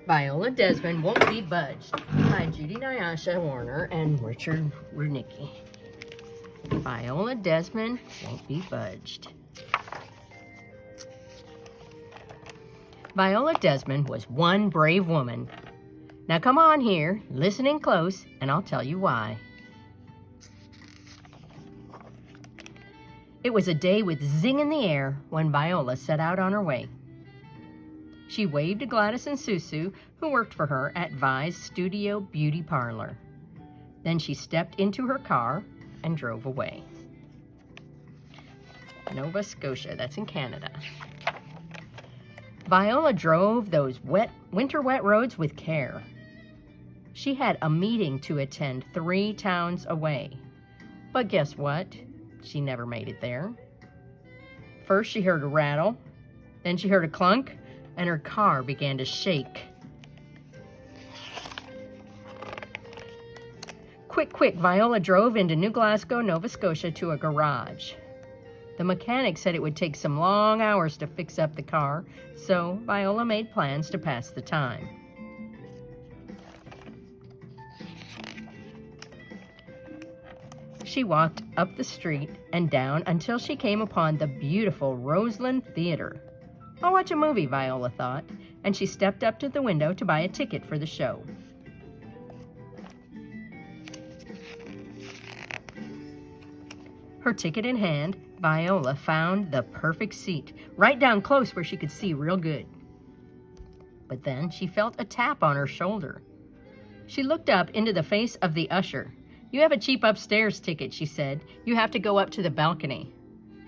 Viola Desmond Won't Be Budged by Jody, Nyasia Warner, and Richard Rudnicki. Viola Desmond Won't Be Budged. Viola Desmond was one brave woman. Now come on here, listen in close, and I'll tell you why. It was a day with zing in the air when Viola set out on her way. She waved to Gladys and Susu, who worked for her at Vi's Studio Beauty Parlor. Then she stepped into her car and drove away. Nova Scotia, that's in Canada. Viola drove those winter wet roads with care. She had a meeting to attend 3 towns away. But guess what? She never made it there. First she heard a rattle, then she heard a clunk, and her car began to shake. Quick, Viola drove into New Glasgow, Nova Scotia to a garage. The mechanic said it would take some long hours to fix up the car, so Viola made plans to pass the time. She walked up the street and down until she came upon the beautiful Roseland Theater. I'll watch a movie, Viola thought, and she stepped up to the window to buy a ticket for the show. Her ticket in hand, Viola found the perfect seat, right down close where she could see real good. But then she felt a tap on her shoulder. She looked up into the face of the usher. "You have a cheap upstairs ticket," she said. "You have to go up to the balcony."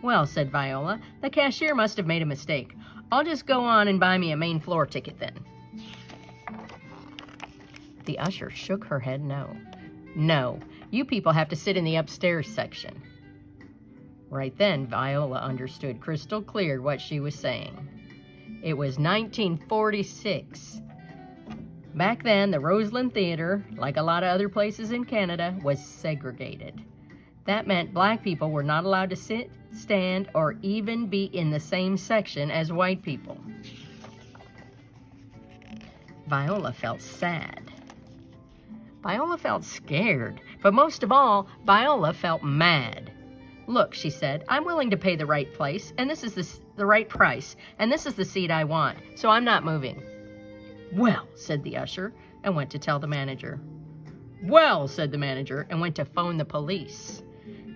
"Well," said Viola, "the cashier must have made a mistake. I'll just go on and buy me a main floor ticket then." The usher shook her head no. "No, you people have to sit in the upstairs section." Right then, Viola understood crystal clear what she was saying. It was 1946. Back then, the Roseland Theater, like a lot of other places in Canada, was segregated. That meant black people were not allowed to sit, stand, or even be in the same section as white people. Viola felt sad. Viola felt scared, but most of all, Viola felt mad. "Look," she said, "I'm willing to pay the right place, and this is the right price, and this is the seat I want, so I'm not moving." "Well," said the usher, and went to tell the manager. "Well," said the manager, and went to phone the police.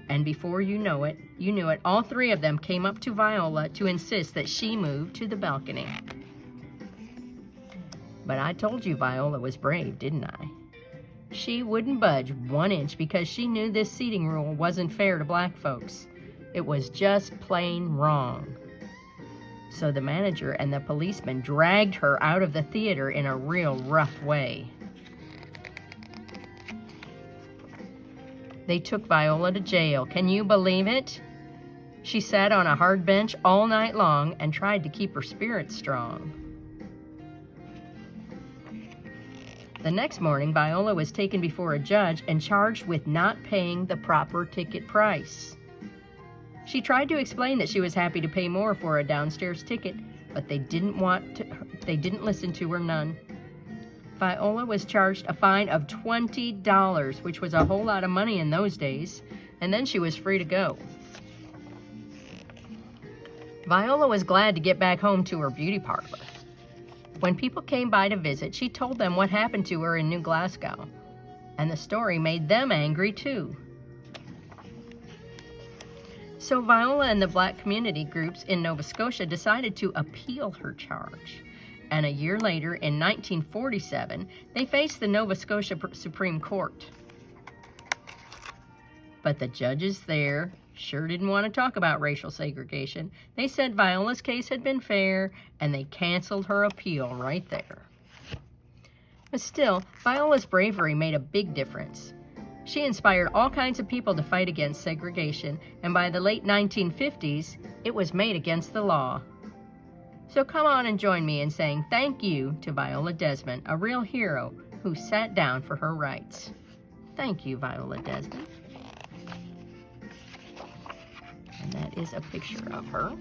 And before you knew it, all 3 of them came up to Viola to insist that she move to the balcony. But I told you Viola was brave, didn't I? She wouldn't budge 1 inch because she knew this seating rule wasn't fair to black folks. It was just plain wrong. So the manager and the policeman dragged her out of the theater in a real rough way. They took Viola to jail. Can you believe it? She sat on a hard bench all night long and tried to keep her spirits strong. The next morning, Viola was taken before a judge and charged with not paying the proper ticket price. She tried to explain that she was happy to pay more for a downstairs ticket, but they didn't listen to her none. Viola was charged a fine of $20, which was a whole lot of money in those days, and then she was free to go. Viola was glad to get back home to her beauty parlor. When people came by to visit, she told them what happened to her in New Glasgow, and the story made them angry too. So Viola and the black community groups in Nova Scotia decided to appeal her charge. And a year later, in 1947, they faced the Nova Scotia Supreme Court. But the judges there sure didn't want to talk about racial segregation. They said Viola's case had been fair, and they canceled her appeal right there. But still, Viola's bravery made a big difference. She inspired all kinds of people to fight against segregation, and by the late 1950s, it was made against the law. So come on and join me in saying thank you to Viola Desmond, a real hero who sat down for her rights. Thank you, Viola Desmond. And that is a picture of her.